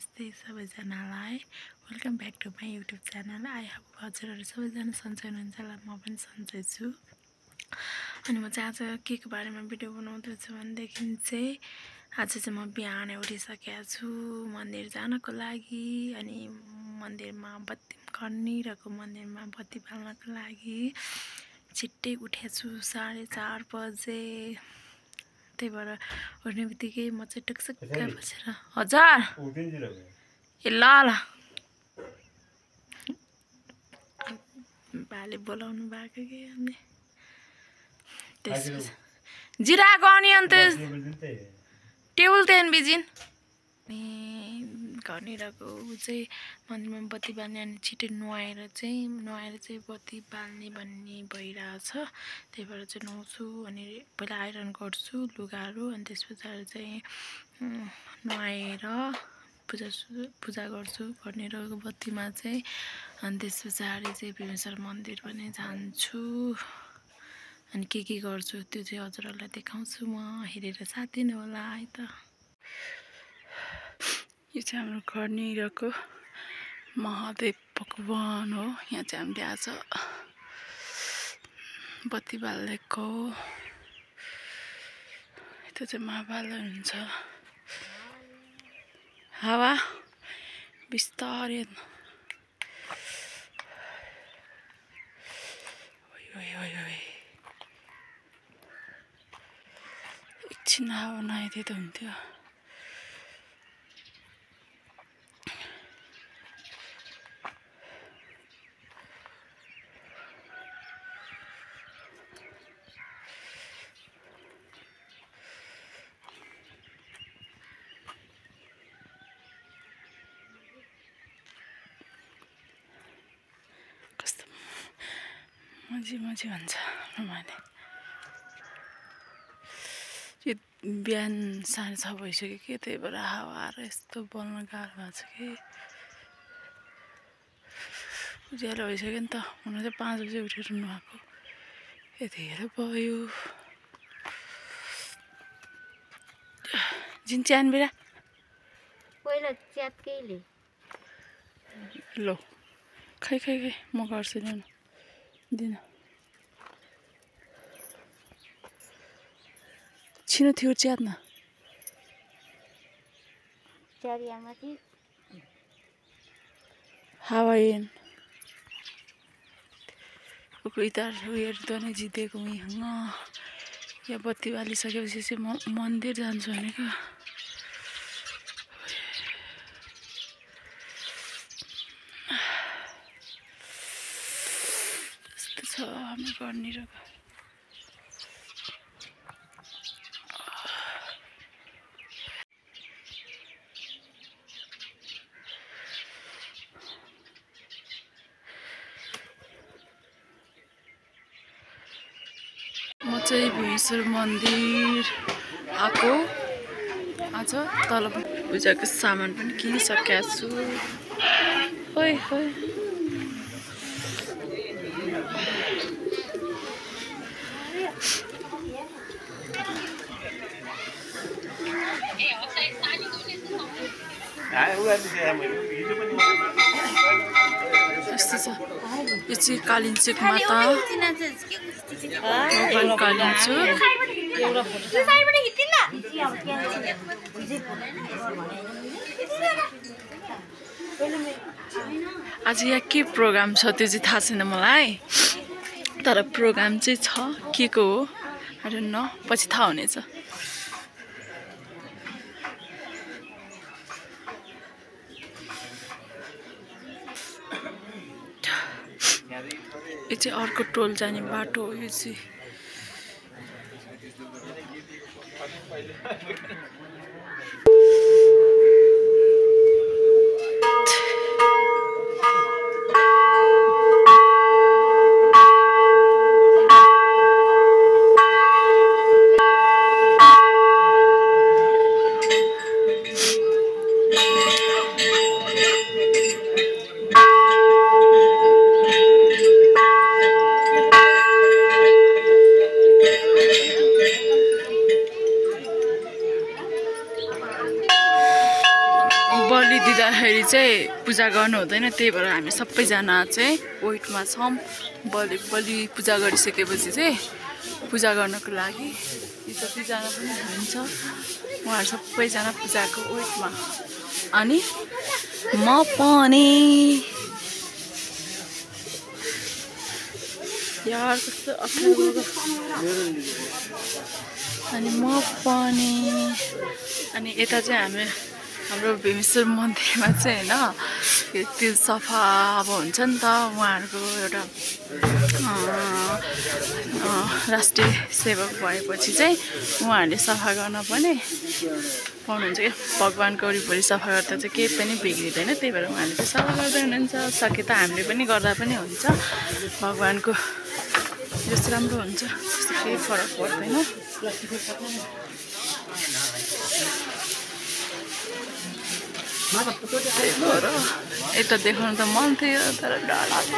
नमस्ते सबैजनालाई welcome back to my YouTube channel. I hope हजुरहरू सबैजना सन्चै हुनुहुन्छ होला, म पनि सन्चै छु। अनि म चाहिँ आज के को बारेमा भिडियो बनाउँदैछु भनेदेखि चाहिँ आज चाहिँ म बिहानै उठिसकेको छु मन्दिर जानको लागि। अनि मन्दिरमा खनिरहेको मन्दिरमा बत्ती बाल्नको लागि छिट्टै उठेको छु 4:30 बजे। त्यही भएर उठ्ने बित्तिकै म चाहिँ टुक्सुक्क बसेर हजुर ए ल बाले बोलाउनु भएको कि अनि त्यसपछि जिराको अनि अन्त टेबल त्यहाँ बिजिन अनि घरनिरको चाहिँ मन्दिरमा बत्ती बाल्ने अनि छिटो नुहाएर चाहिँ बत्ती बाल्ने भन्ने भइरहेछ। त्यही भएर चाहिँ नुहाउँछु अनि पहिला आइरन गर्छु लुगाहरू अनि त्यस पछाडि चाहिँ नुहाएर पूजा गर्छु घरनिरको बत्तीमा चाहिँ। अनि त्यस पछाडि चाहिँ भीमेश्वर मन्दिर पनि जान्छु अनि के गर्छु त्यो चाहिँ हजुरहरूलाई देखाउँछु। म हेरेर साथ दिनु होला है त। यो चाहिँ हाम्रो घरनिरको महादेव भगवान हो। यहाँ चाहिँ हामीले आज बत्ती बालेको। यता चाहिँ महाभाल हुन्छ हावा बिस्तारै एकछिन हावा नआइदिए त हुन्थ्यो। कस्तो मजी भन्छ मैले। यो बिहान 6:30 भइसक्यो कि त्यही भएर हावा आएर यस्तो बोल्न गाह्रो भएको छ कि। उज्यालो भइसक्यो नि त। हुन चाहिँ 5 बजे उठेर नुहाएको यतिखेर भयो। जिन च्यान बिरा पहिला च्यात्कैले लो खै म गर्छु दिन छिनो थियो च्यात्न चारियामाथि हावा एन उतार उयोहरू त नै जितेको यहाँ बत्ती बालिसकेपछि चाहिँ म मन्दिर जान्छु भनेको। यस्तो छ हाम्रो घरनिरको। म चाहिँ भीमेश्वर मन्दिर आएको आज। तल पूजाको सामान पनि किनिसकेको छु। यस्तो छ। यो चाहिँ कालिन्चोक माता भगवान कालिन्चोक। आज यहाँ के प्रोग्राम छ त्यो चाहिँ थाहा छैन मलाई, तर प्रोग्राम चाहिँ छ। के को हो आई डोन्ट नो, पछि थाहा हुनेछ। यो चाहिँ अर्को टोल जाने बाटो हो। यो चाहिँ बलि दिँदाखेरि चाहिँ पूजा गर्नु हुँदैन, त्यही भएर हामी सबैजना चाहिँ वेटमा छौँ। बलि पूजा गरिसकेपछि चाहिँ पूजा गर्नको लागि जतिजना पनि हुनुहुन्छ उहाँहरू सबैजना पूजाको वेटमा। अनि म पनि यार कस्तो अप्ठ्यारो अनि म पनि अनि यता चाहिँ हाम्रो भीमेश्वर मन्दिरमा चाहिँ होइन त्यो सफा अब हुन्छ नि त, उहाँहरूको एउटा राष्ट्रिय सेवक भएपछि चाहिँ उहाँहरूले सफा गर्न पनि पाउनुहुन्छ क्या। भगवान्को वरिपरि सफा गर्दा चाहिँ केही पनि बिग्रिँदैन, त्यही भएर उहाँहरूले चाहिँ सफा गर्दै हुनुहुन्छ। सके त हामीले पनि गर्दा पनि हुन्छ, भगवान्को जस्तो राम्रो हुन्छ, त्यस्तो केही फरक पर्दैन। यता देखाउनु त मन थियो तर डर लाग्छ।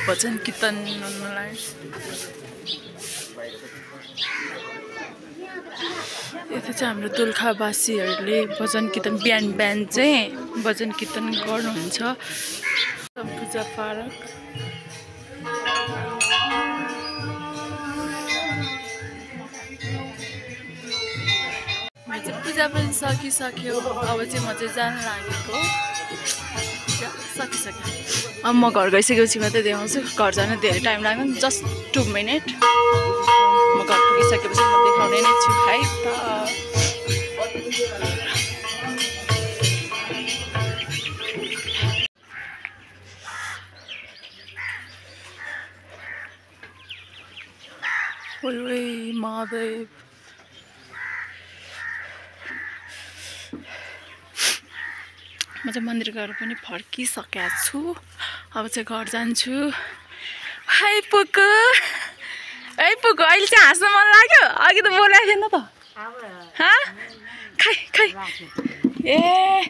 भजन कीर्तन मलाई यता चाहिँ हाम्रो दोलखावासीहरूले भजन कीर्तन बिहान चाहिँ भजन कीर्तन गर्नुहुन्छ। पूजा पारक पूजा पनि सकिसक्यो, अब चाहिँ म चाहिँ जान लागेको। सकिसक्यो, अब म घर गइसकेपछि मात्रै देखाउँछु। घर जान धेरै टाइम लाग्दैन, जस्ट 2 मिनट। म घर पुगिसकेपछि म देखाउने नै छु है त। ओइ महादेव, म चाहिँ मन्दिर गएर पनि फर्किसकेको छु। अब चाहिँ घर जान्छु। हाई पुकु, है पुकु, अहिले चाहिँ हाँस्नु मन लाग्यो? अघि त बोलाएको थिएन त। खै ए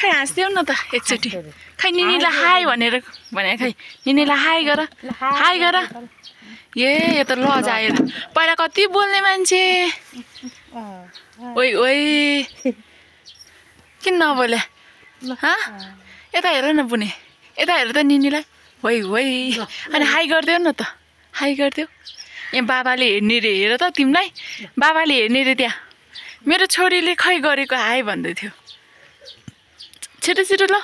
खै हाँस्देऊ न त एकचोटि। खै निनीलाई हाई भनेर भने, खै निनीलाई हाई गर, हाई गर। ए यो त लज आयो। पहिला कति बोल्ने मान्छे। ओइ ओइ किन नबोले? यता हेर न बुने, यता हेर त निनीलाई। होइ होइ अनि हाई गरिदेऊ न त, हाई गरिदेऊ। यहाँ बाबाले हेर्ने रे, हेर त तिमीलाई बाबाले हेर्ने रे। त्यहाँ मेरो छोरीले खै गरेको हाई भन्दै थियो। छिटो छिटो ल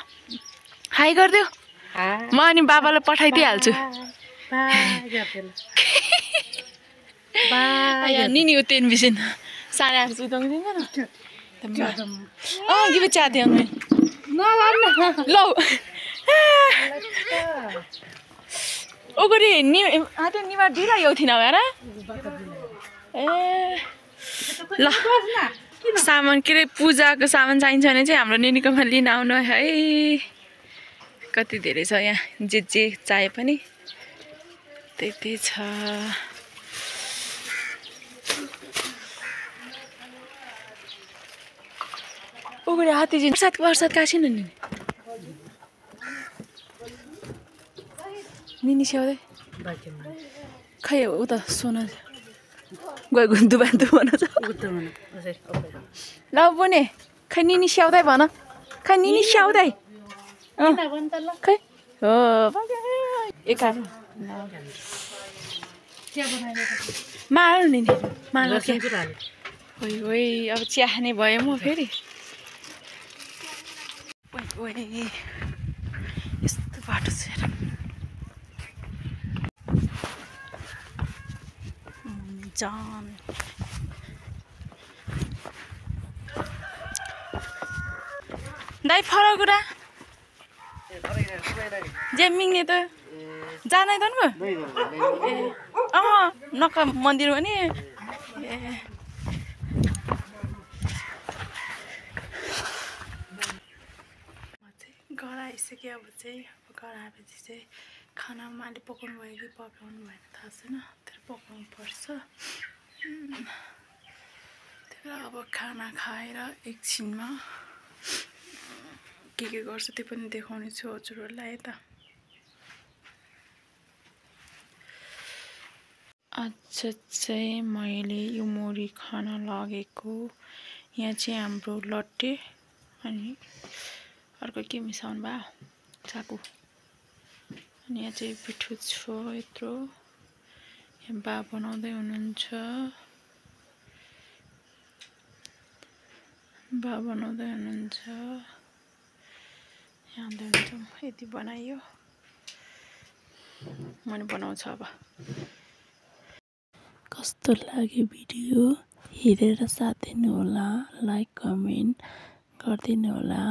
हाई गरिदेऊ, म अनि बाबालाई पठाइदिइहाल्छु। निनी हो तेन साढे 8 बजे गिवे चाहते हैं लो ओगरी नि आते निवा ढिला यो थिन भएर ए ल सामान के रे पूजाको सामान चाहिन्छ भने चाहिँ हाम्रो निनीकोमा लिन आउनु है। कति धेरै छ यहाँ, जे चाहे पनि त्यति छ। ओगरे हात्ती जी वर्षात का छैन नि निनी स्याउँदै खै उता सोना गयो दुबान्तु भन ल बुने खै निनी स्याउँदै भन, खै निनी स्याउँदै खै हो एका माल नि माल ओइ अब चिया खाने भयो म फेरि। यस्तो बाटो छ जान दाइ फरक कुरा जे मिङ्ने त जानै त नक मन्दिर भने ए घर आइसक्यो। अब चाहिँ घर आएपछि चाहिँ खाना माले पकाउनु भयो कि पकाउनु भएन थाहा छैन, तर पकाउनु पर्छ। त्यही भएर अब खाना खाएर एकछिनमा के गर्छ त्यो पनि देखाउने छु हजुरहरूलाई यता। आज चाहिँ मैले यो मुरी खान लागेको। यहाँ चाहिँ हाम्रो लट्टे अनि अर्को के मिसाउनु भयो चाकु। अनि यहाँ चाहिँ पिठो छ यत्रो। यहाँ बा बनाउँदै हुनुहुन्छ। यहाँ हुनुहुन्छ यति बनाइयो। मैले बनाउँछु अब। कस्तो लाग्यो भिडियो हेरेर साथ दिनु होला, लाइक कमेन्ट गरिदिनु होला।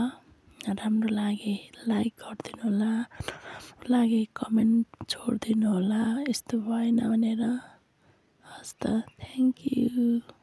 राम्रो लागे लाइक गरिदिनु होला, लागे कमेन्ट छोडिदिनु होला। यस्तो भएन भनेर। हस् त, थ्याङ्क यू।